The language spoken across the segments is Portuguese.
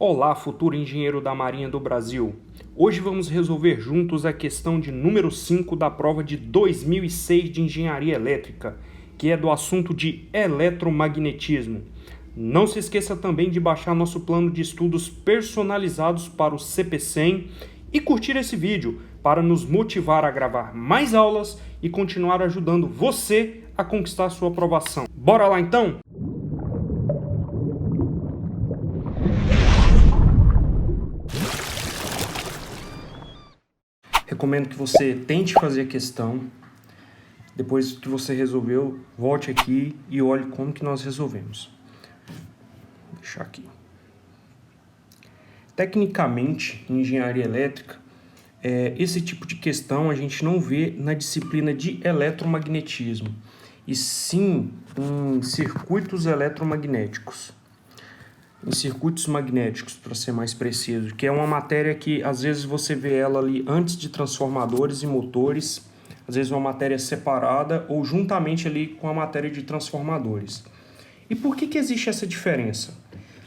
Olá, futuro engenheiro da Marinha do Brasil! Hoje vamos resolver juntos a questão de número 5 da prova de 2006 de Engenharia Elétrica, que é do assunto de eletromagnetismo. Não se esqueça também de baixar nosso plano de estudos personalizados para o CP100 e curtir esse vídeo para nos motivar a gravar mais aulas e continuar ajudando você a conquistar sua aprovação. Bora lá então? Recomendo que você tente fazer a questão. Depois que você resolveu, volte aqui e olhe como que nós resolvemos. Vou deixar aqui. Tecnicamente, em engenharia elétrica, esse tipo de questão a gente não vê na disciplina de eletromagnetismo, e sim em circuitos eletromagnéticos. Em circuitos magnéticos, para ser mais preciso, que é uma matéria que às vezes você vê ela ali antes de transformadores e motores, às vezes uma matéria separada ou juntamente ali com a matéria de transformadores. E por que existe essa diferença?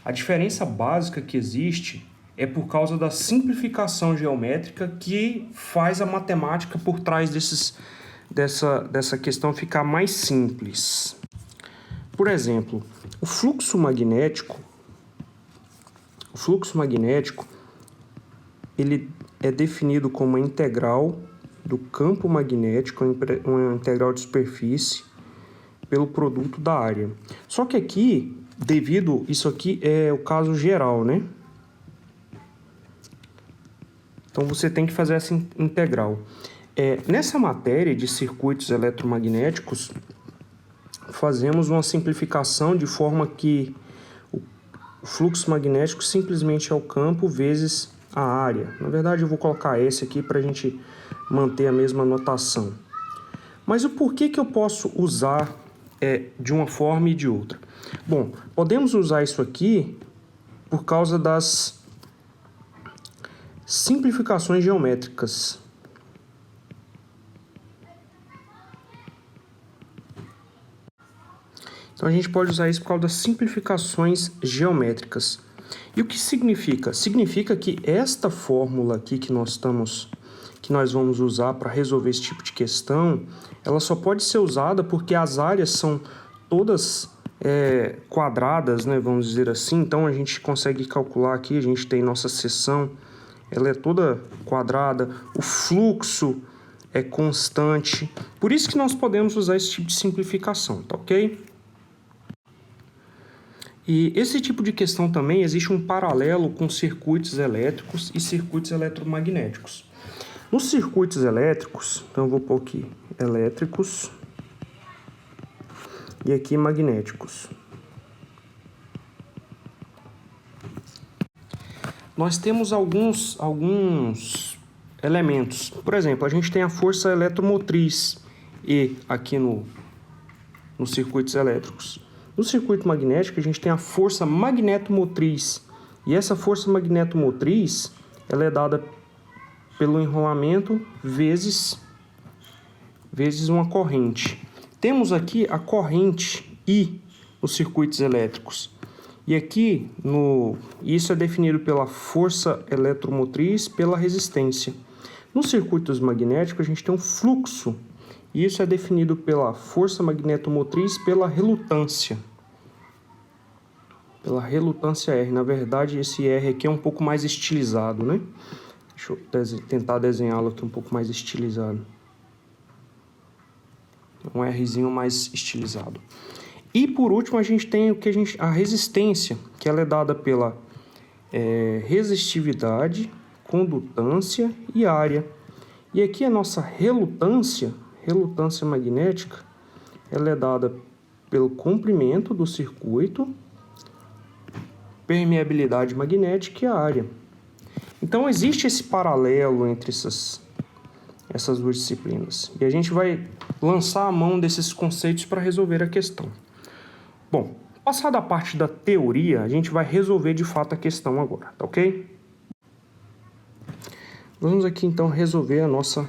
A diferença básica que existe é por causa da simplificação geométrica que faz a matemática por trás dessa questão ficar mais simples. Por exemplo, o fluxo magnético, ele é definido como uma integral do campo magnético, uma integral de superfície, pelo produto da área. Só que aqui, isso aqui é o caso geral, né? Então você tem que fazer essa integral. Nessa matéria de circuitos eletromagnéticos, fazemos uma simplificação de forma que o fluxo magnético simplesmente é o campo vezes a área. Na verdade, eu vou colocar esse aqui para a gente manter a mesma notação. Mas o porquê que eu posso usar de uma forma e de outra? Bom, podemos usar isso aqui por causa das simplificações geométricas. Então a gente pode usar isso por causa das simplificações geométricas. E o que significa? Significa que esta fórmula aqui que nós vamos usar para resolver esse tipo de questão, ela só pode ser usada porque as áreas são todas quadradas, né, vamos dizer assim. Então a gente consegue calcular aqui, a gente tem nossa seção, ela é toda quadrada, o fluxo é constante. Por isso que nós podemos usar esse tipo de simplificação, tá ok? E esse tipo de questão também existe um paralelo com circuitos elétricos e circuitos eletromagnéticos. Nos circuitos elétricos, então eu vou pôr aqui elétricos e aqui magnéticos. Nós temos alguns elementos. Por exemplo, a gente tem a força eletromotriz E aqui nos circuitos elétricos. No circuito magnético, a gente tem a força magnetomotriz. E essa força magnetomotriz, ela é dada pelo enrolamento vezes uma corrente. Temos aqui a corrente I nos circuitos elétricos. E aqui, isso é definido pela força eletromotriz, pela resistência. Nos circuitos magnéticos, a gente tem um fluxo. E isso é definido pela força magnetomotriz, pela relutância. Pela relutância R. Na verdade, esse R aqui é um pouco mais estilizado, né? Deixa eu tentar desenhá-lo aqui um pouco mais estilizado. Um Rzinho mais estilizado. E por último, a gente tem a resistência, que ela é dada pela resistividade, condutância e área. E aqui a nossa relutância magnética, ela é dada pelo comprimento do circuito, permeabilidade magnética e a área. Então existe esse paralelo entre essas duas disciplinas. E a gente vai lançar a mão desses conceitos para resolver a questão. Bom, passada a parte da teoria, a gente vai resolver de fato a questão agora, tá ok? Vamos aqui então resolver a nossa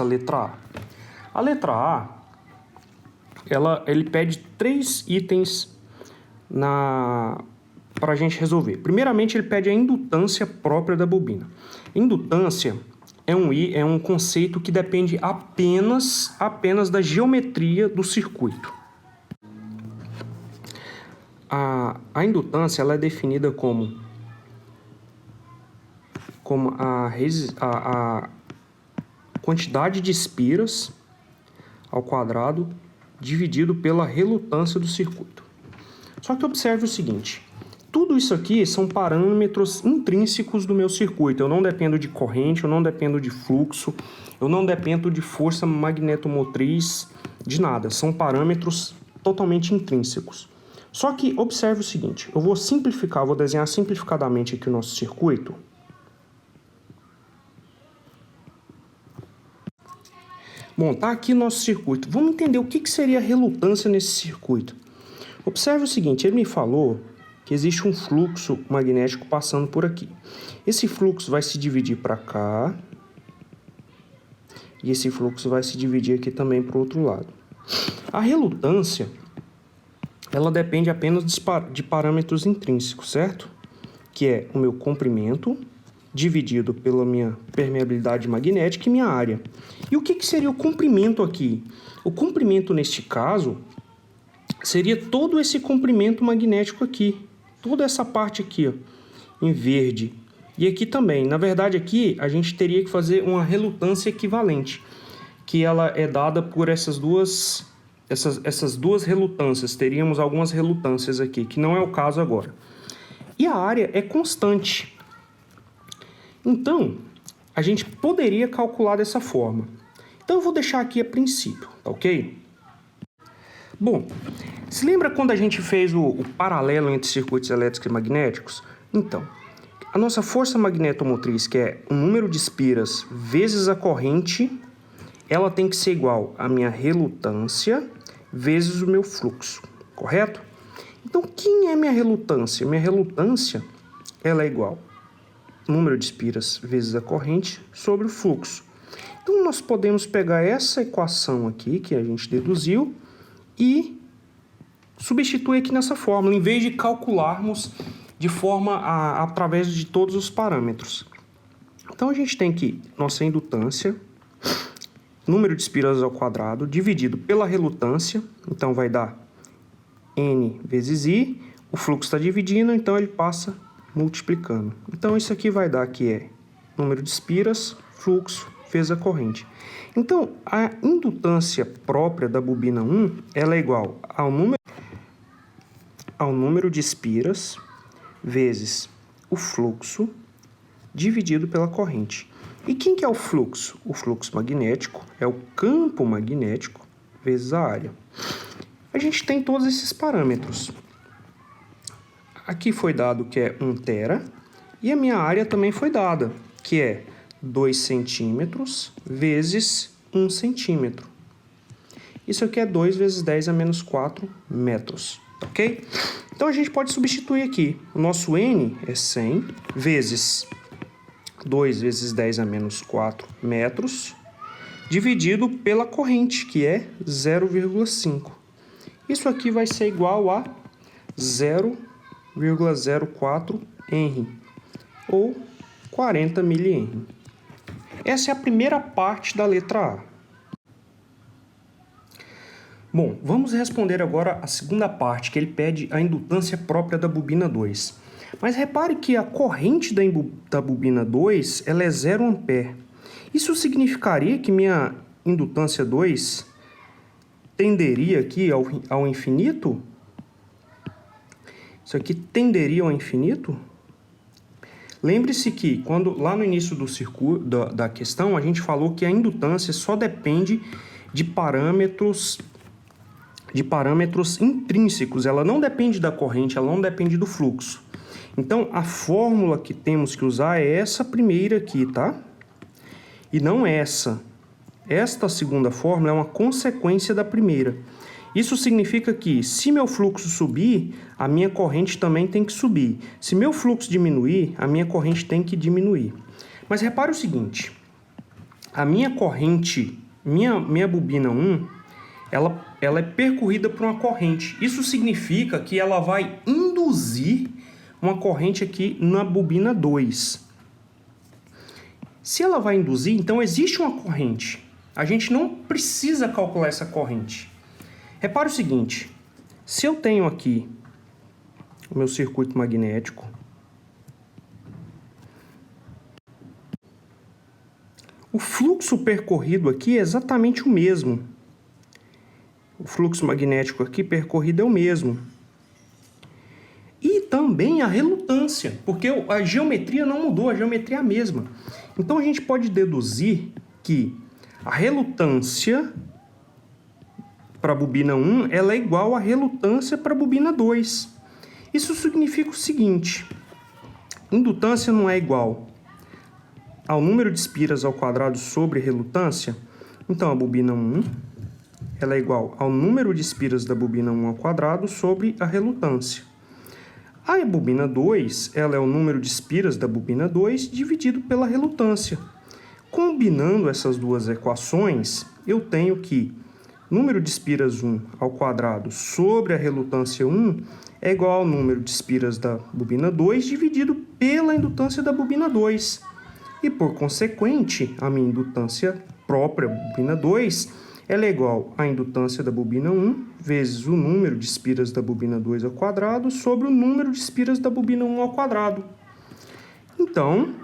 letra A. A letra A, ele pede 3 itens para a gente resolver. Primeiramente, ele pede a indutância própria da bobina. Indutância é um conceito que depende apenas da geometria do circuito. A indutância ela é definida como a quantidade de espiras ao quadrado dividido pela relutância do circuito. Só que observe o seguinte, tudo isso aqui são parâmetros intrínsecos do meu circuito. Eu não dependo de corrente, eu não dependo de fluxo, eu não dependo de força magnetomotriz, de nada. São parâmetros totalmente intrínsecos. Só que observe o seguinte, eu vou simplificar, vou desenhar simplificadamente aqui o nosso circuito. Bom, tá aqui o nosso circuito. Vamos entender o que seria a relutância nesse circuito. Observe o seguinte, ele me falou que existe um fluxo magnético passando por aqui. Esse fluxo vai se dividir para cá e esse fluxo vai se dividir aqui também para o outro lado. A relutância, ela depende apenas de parâmetros intrínsecos, certo? Que é o meu comprimento dividido pela minha permeabilidade magnética e minha área. E o que seria o comprimento aqui? O comprimento, neste caso, seria todo esse comprimento magnético aqui. Toda essa parte aqui, ó, em verde. E aqui também. Na verdade, aqui a gente teria que fazer uma relutância equivalente, que ela é dada por essas duas relutâncias. Teríamos algumas relutâncias aqui, que não é o caso agora. E a área é constante. Então, a gente poderia calcular dessa forma. Então, eu vou deixar aqui a princípio, tá ok? Bom, se lembra quando a gente fez o paralelo entre circuitos elétricos e magnéticos? Então, a nossa força magnetomotriz, que é o número de espiras vezes a corrente, ela tem que ser igual à minha relutância vezes o meu fluxo, correto? Então, quem é minha relutância? Minha relutância, ela é igual número de espiras vezes a corrente sobre o fluxo. Então, nós podemos pegar essa equação aqui, que a gente deduziu, e substituir aqui nessa fórmula, em vez de calcularmos de forma através de todos os parâmetros. Então, a gente tem aqui nossa indutância, número de espiras ao quadrado, dividido pela relutância, então vai dar N vezes I, o fluxo está dividindo, então ele passa multiplicando. Então, isso aqui vai dar que é número de espiras, fluxo, vezes a corrente. Então, a indutância própria da bobina 1, ela é igual ao número de espiras vezes o fluxo dividido pela corrente. E quem que é o fluxo? O fluxo magnético é o campo magnético vezes a área. A gente tem todos esses parâmetros. Aqui foi dado que é 1 tera e a minha área também foi dada, que é 2 centímetros vezes 1 centímetro. Isso aqui é 2 vezes 10 a menos 4 metros, ok? Então, a gente pode substituir aqui. O nosso N é 100 vezes 2 vezes 10 a menos 4 metros, dividido pela corrente, que é 0,5. Isso aqui vai ser igual a 0,04 Henry, ou 40 mH. Essa é a primeira parte da letra A. Bom, vamos responder agora a segunda parte, que ele pede a indutância própria da bobina 2. Mas repare que a corrente da bobina 2 ela é 0 ampere. Isso significaria que minha indutância 2 tenderia aqui ao infinito? Isso aqui tenderia ao infinito? Lembre-se que, quando lá no início do circuito, da questão, a gente falou que a indutância só depende de parâmetros intrínsecos. Ela não depende da corrente, ela não depende do fluxo. Então, a fórmula que temos que usar é essa primeira aqui, tá? E não essa. Esta segunda fórmula é uma consequência da primeira. Isso significa que, se meu fluxo subir, a minha corrente também tem que subir. Se meu fluxo diminuir, a minha corrente tem que diminuir. Mas repare o seguinte, a minha corrente, minha bobina 1, ela é percorrida por uma corrente. Isso significa que ela vai induzir uma corrente aqui na bobina 2. Se ela vai induzir, então existe uma corrente. A gente não precisa calcular essa corrente. Repare o seguinte, se eu tenho aqui o meu circuito magnético, o fluxo percorrido aqui é exatamente o mesmo. O fluxo magnético aqui percorrido é o mesmo. E também a relutância, porque a geometria não mudou, a geometria é a mesma. Então a gente pode deduzir que a relutância para a bobina 1 ela é igual à relutância para a bobina 2. Isso significa o seguinte, indutância não é igual ao número de espiras ao quadrado sobre relutância, então a bobina 1 ela é igual ao número de espiras da bobina 1 ao quadrado sobre a relutância. A bobina 2 ela é o número de espiras da bobina 2 dividido pela relutância. Combinando essas duas equações, eu tenho que número de espiras 1 ao quadrado sobre a relutância 1 é igual ao número de espiras da bobina 2 dividido pela indutância da bobina 2. E, por consequente, a minha indutância própria, bobina 2, ela é igual à indutância da bobina 1 vezes o número de espiras da bobina 2 ao quadrado sobre o número de espiras da bobina 1 ao quadrado. Então,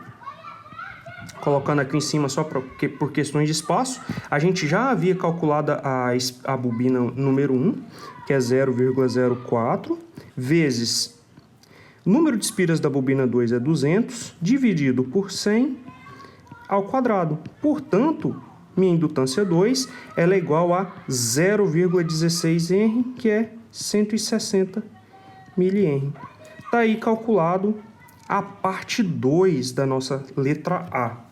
colocando aqui em cima só por questões de espaço, a gente já havia calculado a bobina número 1, que é 0,04, vezes o número de espiras da bobina 2 é 200, dividido por 100 ao quadrado. Portanto, minha indutância 2 ela é igual a 0,16 Henry, que é 160 mH. Está aí calculado a parte 2 da nossa letra A.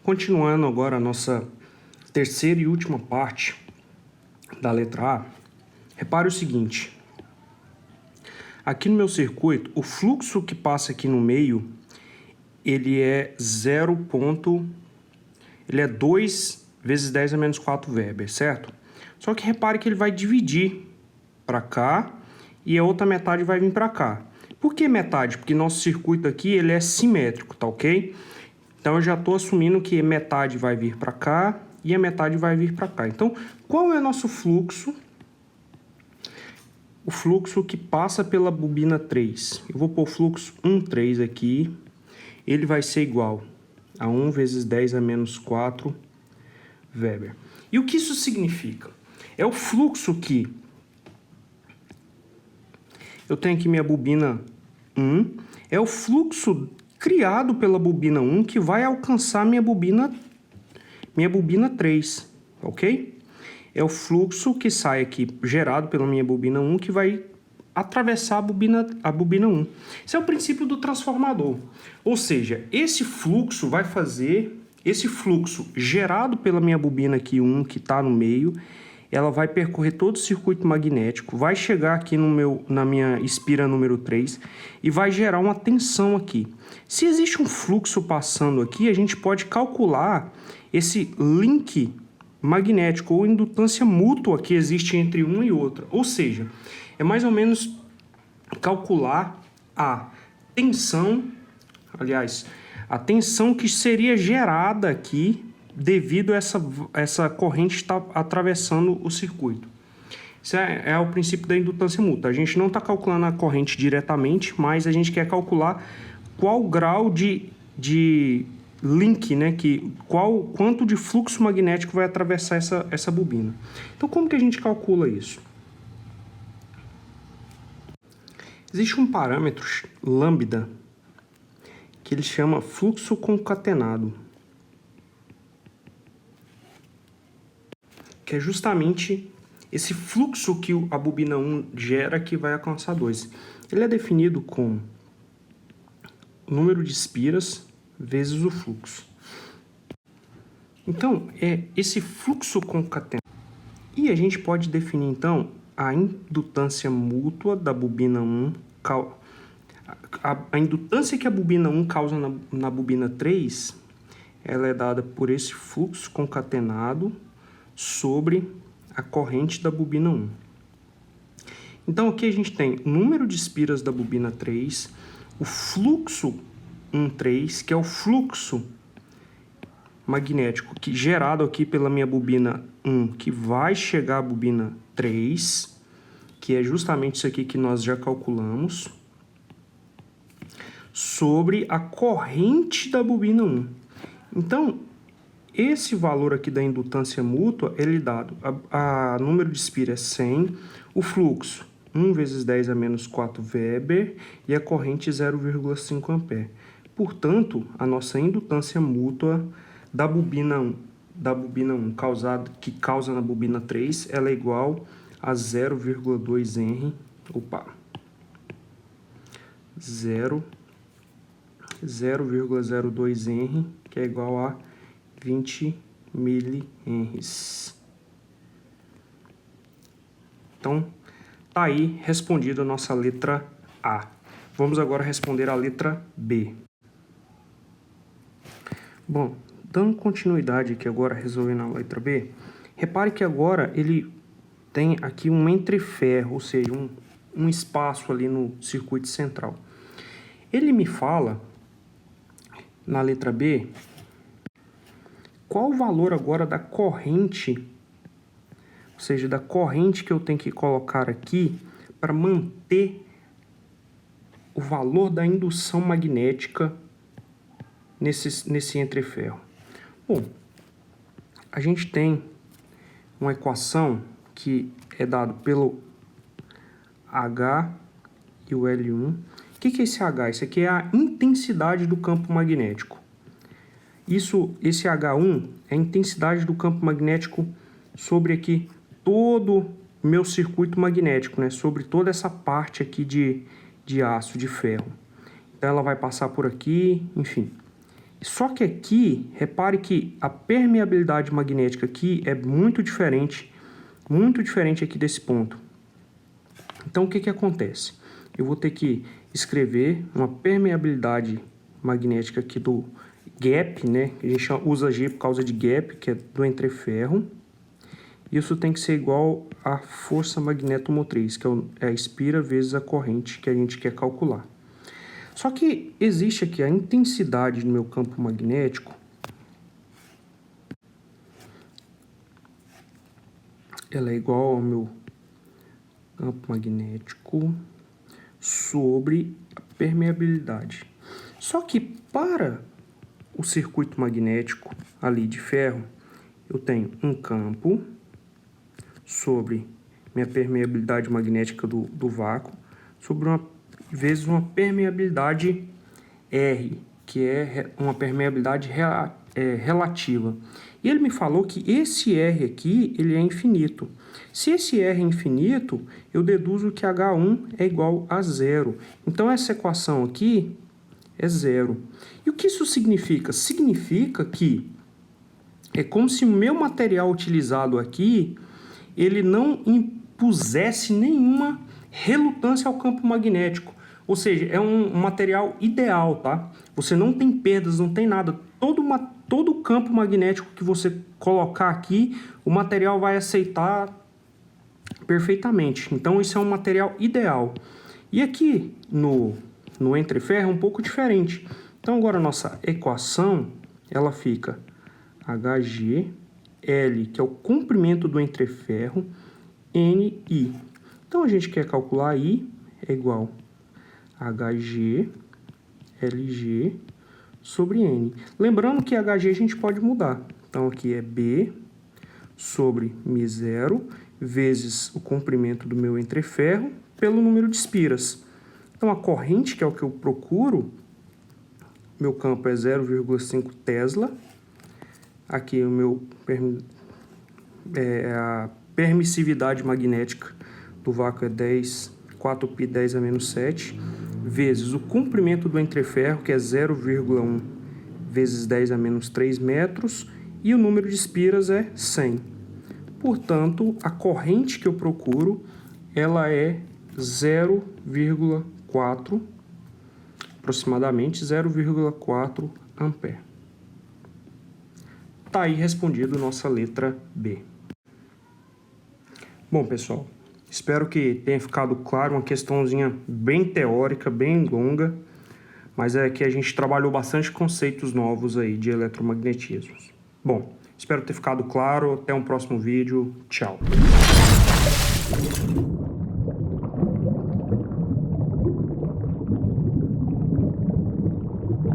Continuando agora a nossa terceira e última parte da letra A, repare o seguinte. Aqui no meu circuito, o fluxo que passa aqui no meio, ele é 2 vezes 10 a menos 4 Weber, certo? Só que repare que ele vai dividir para cá e a outra metade vai vir para cá. Por que metade? Porque nosso circuito aqui ele é simétrico, tá ok? Então eu já estou assumindo que metade vai vir para cá e a metade vai vir para cá. Então, qual é o nosso fluxo? O fluxo que passa pela bobina 3. Eu vou pôr o fluxo 1,3 aqui. Ele vai ser igual a 1 vezes 10 a menos 4 Weber. E o que isso significa? É o fluxo que eu tenho aqui minha bobina 1, é o fluxo criado pela bobina 1 que vai alcançar minha bobina 3, ok? É o fluxo que sai aqui, gerado pela minha bobina 1, que vai atravessar a bobina 1. Esse é o princípio do transformador. Ou seja, esse fluxo gerado pela minha bobina aqui 1, que está no meio, ela vai percorrer todo o circuito magnético, vai chegar aqui na minha espira número 3 e vai gerar uma tensão aqui. Se existe um fluxo passando aqui, a gente pode calcular esse link magnético ou indutância mútua que existe entre uma e outra. Ou seja, é mais ou menos calcular a tensão, a tensão que seria gerada aqui devido a essa corrente estar atravessando o circuito. Isso é o princípio da indutância mútua. A gente não está calculando a corrente diretamente, mas a gente quer calcular qual grau de link, né? Quanto de fluxo magnético vai atravessar essa bobina. Então, como que a gente calcula isso? Existe um parâmetro lambda que ele chama fluxo concatenado, que é justamente esse fluxo que a bobina 1 gera que vai alcançar 2. Ele é definido como o número de espiras vezes o fluxo. Então, é esse fluxo concatenado. E a gente pode definir, então, a indutância mútua da bobina 1, a indutância que a bobina 1 causa na bobina 3, ela é dada por esse fluxo concatenado sobre a corrente da bobina 1. Então aqui a gente tem o número de espiras da bobina 3, o fluxo 1,3, que é o fluxo magnético gerado aqui pela minha bobina 1, que vai chegar à bobina 3, que é justamente isso aqui que nós já calculamos, sobre a corrente da bobina 1. Então, esse valor aqui da indutância mútua, ele é dado, a número de espira é 100, o fluxo 1 vezes 10 a menos 4 Weber e a corrente 0,5 ampere. Portanto, a nossa indutância mútua da bobina 1, que causa na bobina 3, ela é igual a 0,2 Henry, 0,02 Henry, que é igual a 20 milihenries. Então, tá aí respondida a nossa letra A. Vamos agora responder a letra B. Bom, dando continuidade aqui agora, resolvendo a letra B, repare que agora ele tem aqui um entreferro, ou seja, um espaço ali no circuito central. Ele me fala, na letra B, qual o valor agora da corrente, ou seja, da corrente que eu tenho que colocar aqui para manter o valor da indução magnética nesse entreferro. Bom, a gente tem uma equação que é dado pelo H e o L1. O que é esse H? Isso aqui é a intensidade do campo magnético. Esse H1 é a intensidade do campo magnético sobre aqui todo o meu circuito magnético, né? Sobre toda essa parte aqui de aço, de ferro. Então ela vai passar por aqui, enfim. Só que aqui, repare que a permeabilidade magnética aqui é muito diferente aqui desse ponto. Então o que acontece? Eu vou ter que escrever uma permeabilidade magnética aqui do gap, né? A gente usa G por causa de gap, que é do entreferro. Isso tem que ser igual à força magnetomotriz, que é a espira vezes a corrente que a gente quer calcular. Só que existe aqui a intensidade do meu campo magnético. Ela é igual ao meu campo magnético sobre a permeabilidade. Só que para o circuito magnético ali de ferro, eu tenho um campo sobre minha permeabilidade magnética do vácuo, sobre vezes uma permeabilidade R, que é uma permeabilidade relativa. E ele me falou que esse R aqui, ele é infinito. Se esse R é infinito, eu deduzo que H1 é igual a zero. Então, essa equação aqui é zero. E o que isso significa? Significa que é como se o meu material utilizado aqui, ele não impusesse nenhuma relutância ao campo magnético. Ou seja, é um material ideal, tá? Você não tem perdas, não tem nada. Todo o campo magnético que você colocar aqui, o material vai aceitar perfeitamente. Então, isso é um material ideal. E aqui no entreferro é um pouco diferente. Então, agora a nossa equação, ela fica HGL, que é o comprimento do entreferro, NI. Então, a gente quer calcular I é igual a HG, LG sobre N. Lembrando que HG a gente pode mudar. Então, aqui é B sobre μ0 vezes o comprimento do meu entreferro pelo número de espiras. Então, a corrente, que é o que eu procuro, meu campo é 0,5 Tesla. Aqui a permissividade magnética do vácuo é 4π 10 a menos 7, vezes o comprimento do entreferro, que é 0,1 vezes 10 a menos 3 metros, e o número de espiras é 100. Portanto, a corrente que eu procuro, ela é 0,4, aproximadamente 0,4 ampere. Tá aí respondido nossa letra B. Bom, pessoal, Espero que tenha ficado claro, uma questãozinha bem teórica, bem longa, mas é que a gente trabalhou bastante conceitos novos aí de eletromagnetismo. Bom, espero ter ficado claro. Até um próximo vídeo. Tchau.